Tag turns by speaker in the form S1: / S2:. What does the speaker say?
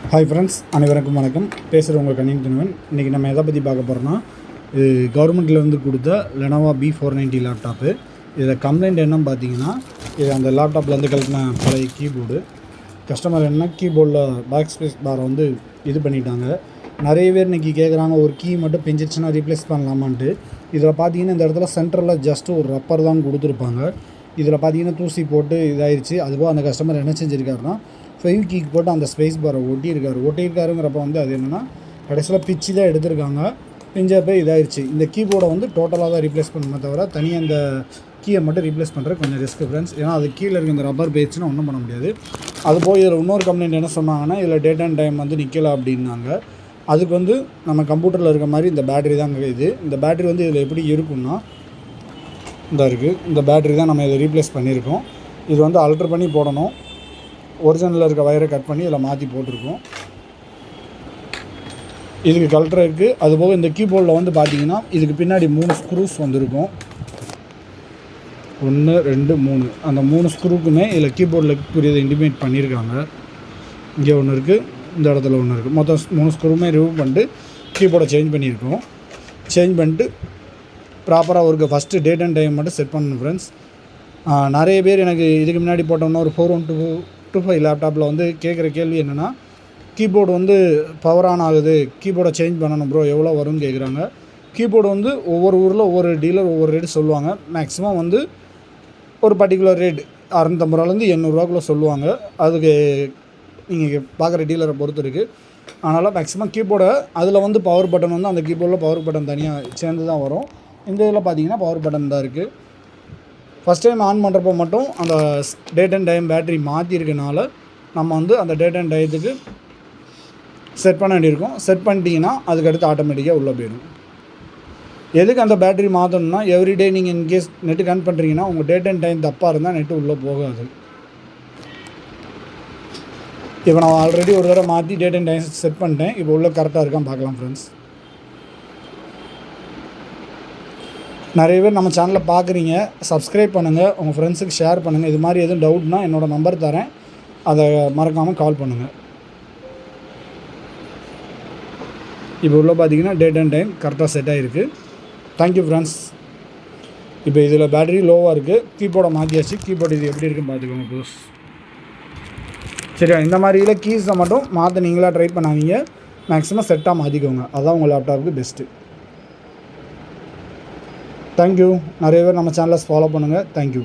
S1: Hi friends, அனைவருக்கும் வணக்கம். பேசுகிற உங்கள் கணினி துணுவன். இன்றைக்கி நம்ம எதை பற்றி பார்க்க போகிறோன்னா, இது கவர்மெண்ட்லேருந்து கொடுத்த லெனோவா B490 லேப்டாப்பு. இதில் கம்ப்ளைண்ட் என்னன்னு பார்த்தீங்கன்னா, இது அந்த லேப்டாப்லேருந்து கலக்கின பழைய கீபோர்டு. கஸ்டமர் என்ன கீபோர்டில் பேக் ஸ்பேஸ் பாரை வந்து இது பண்ணிட்டாங்க. நிறைய பேர் இன்றைக்கி கேட்குறாங்க, ஒரு கீ மட்டும் பிஞ்சிச்சுன்னா ரீப்ளேஸ் பண்ணலாமான்ட்டு. இதில் பார்த்தீங்கன்னா இந்த இடத்துல சென்டரில் ஜஸ்ட்டு ஒரு ரப்பர் தான் கொடுத்துருப்பாங்க. இதில் பார்த்தீங்கன்னா தூசி போட்டு இதாகிடுச்சு. அதுபோல் அந்த கஸ்டமர் என்ன செஞ்சுருக்காருன்னா, ஃபைவ் கீக்கு போட்டு அந்த ஸ்பேஸ் பாரை ஒட்டியிருக்காருங்கிறப்ப வந்து அது என்னென்னா கடைசியில் பிச்சு தான் எடுத்திருக்காங்க. பிஞ்சப்போ இதாகிடுச்சு. இந்த கீபோர்டை வந்து டோட்டலாக தான் ரீப்ளேஸ் பண்ணணுமே தவிர தனியாக இந்த கீயை மட்டும் ரீப்ளேஸ் பண்ணுறது கொஞ்சம் ரிஸ்க் ஃப்ரெண்ட்ஸ். ஏன்னா அது கீழே இருக்க இந்த ரப்பர் போயிடுச்சுன்னா ஒன்றும் பண்ண முடியாது. அது போய் இதில் இன்னொரு கம்ப்ளைண்ட் என்ன சொன்னாங்கன்னா, இதில் டேட் அண்ட் டைம் வந்து நிற்கலை அப்படின்னாங்க. அதுக்கு வந்து நம்ம கம்ப்யூட்டரில் இருக்க மாதிரி இந்த பேட்டரி தாங்க இது. இந்த பேட்டரி வந்து இதில் எப்படி இருக்குன்னா இந்த இருக்குது. இந்த பேட்டரி தான் நம்ம இதை ரீப்ளேஸ் பண்ணியிருக்கோம். இது வந்து அல்ட்ரு பண்ணி போடணும். ஒரிஜினலில் இருக்க வயரை கட் பண்ணி இதில் மாற்றி போட்டிருக்கோம். இதுக்கு கலெக்டர் இருக்குது. அதுபோக இந்த கீபோர்டில் வந்து பார்த்திங்கன்னா இதுக்கு பின்னாடி 3 ஸ்க்ரூஸ் வந்துருக்கும். 1 2 3 அந்த 3 ஸ்க்ரூக்குமே இதில் கீபோர்டில் புரியதை இண்டிமேட் பண்ணியிருக்காங்க. இங்கே ஒன்று இருக்குது, இந்த இடத்துல ஒன்று இருக்குது. மொத்தம் 3 ஸ்க்ரூமே ரிமூவ் பண்ணிட்டு கீபோர்டை சேஞ்ச் பண்ணியிருக்கோம். சேஞ்ச் பண்ணிட்டு ப்ராப்பராக ஒரு ஃபஸ்ட்டு டேட் அண்ட் டைம் மட்டும் செட் பண்ணணும் ஃப்ரெண்ட்ஸ். நிறைய பேர் எனக்கு இதுக்கு முன்னாடி போட்டோம்னா ஒரு 4125 லேப்டாப்பில் வந்து கேட்குற கேள்வி என்னென்னா, கீபோர்டு வந்து பவர் ஆன் ஆகுது, கீபோர்டை சேஞ்ச் பண்ணணும் ப்ரோ, எவ்வளோ வரும்னு கேட்குறாங்க. கீபோர்டு வந்து ஒவ்வொரு ஊரில் ஒவ்வொரு டீலர் ஒவ்வொரு ரேட்டு சொல்லுவாங்க. மேக்ஸிமம் வந்து ஒரு பர்டிகுலர் ரேட் 650 ரூபாலேருந்து 800 ரூபாக்குள்ளே சொல்லுவாங்க. அதுக்கு நீங்கள் பார்க்குற டீலரை பொறுத்து இருக்குது. அதனால் மேக்ஸிமம் கீபோர்டை அதில் வந்து பவர் பட்டன் வந்து அந்த கீபோர்டில் பவர் பட்டன் தனியாக சேர்ந்து தான் வரும். இந்த இதில் பார்த்தீங்கன்னா பவர் பட்டன் தான் இருக்குது. ஃபஸ்ட் டைம் ஆன் பண்ணுறப்போ மட்டும் அந்த டேட் அண்ட் டைம் பேட்டரி மாற்றிருக்கனால நம்ம வந்து அந்த டேட் அண்ட் டயத்துக்கு செட் பண்ண வேண்டியிருக்கும். செட் பண்ணிட்டீங்கன்னா அதுக்கடுத்து ஆட்டோமேட்டிக்காக உள்ளே போயிடும். எதுக்கு அந்த பேட்டரி மாற்றணும்னா, எவ்ரிடே நீங்கள் இன்கேஸ் நெட்டு கனெக்ட் பண்ணுறீங்கன்னா உங்கள் டேட் அண்ட் டைம் தப்பாக இருந்தால் நெட்டு உள்ளே போகாது. இப்போ நான் ஆல்ரெடி ஒரு தடவை மாற்றி டேட் அண்ட் டைம் செட் பண்ணிட்டேன். இப்போ உள்ள கரெக்டாக இருக்கான்னு பார்க்கலாம் ஃப்ரெண்ட்ஸ். நிறைய பேர் நம்ம சேனலை பார்க்குறீங்க, சப்ஸ்கிரைப் பண்ணுங்கள், உங்கள் ஃப்ரெண்ட்ஸுக்கு ஷேர் பண்ணுங்கள். இது மாதிரி எதுவும் டவுட்னா என்னோடய நம்பர் தரேன், அதை மறக்காமல் கால் பண்ணுங்கள். இப்போ உள்ள பார்த்தீங்கன்னா டேட் அண்ட் டைம் கரெக்டாக செட் ஆகிருக்கு. Thank you friends. இப்போ இதில் பேட்டரி லோவாக இருக்குது, கீபோர்டை மாற்றியாச்சு. கீபோர்டு இது எப்படி இருக்குன்னு பார்த்துக்கோங்க ப்ளூஸ். சரியா, இந்த மாதிரி இதில் கீஸை மட்டும் மாற்ற நீங்களாக ட்ரை பண்ணாதீங்க. மேக்ஸிமம் செட்டாக மாற்றிக்கோங்க, அதுதான் உங்கள் லேப்டாப்புக்கு பெஸ்ட்டு. தேங்க்யூ. நிறைய பேர் நம்ம சேனலை ஃபாலோ பண்ணுங்கள். தேங்க்யூ.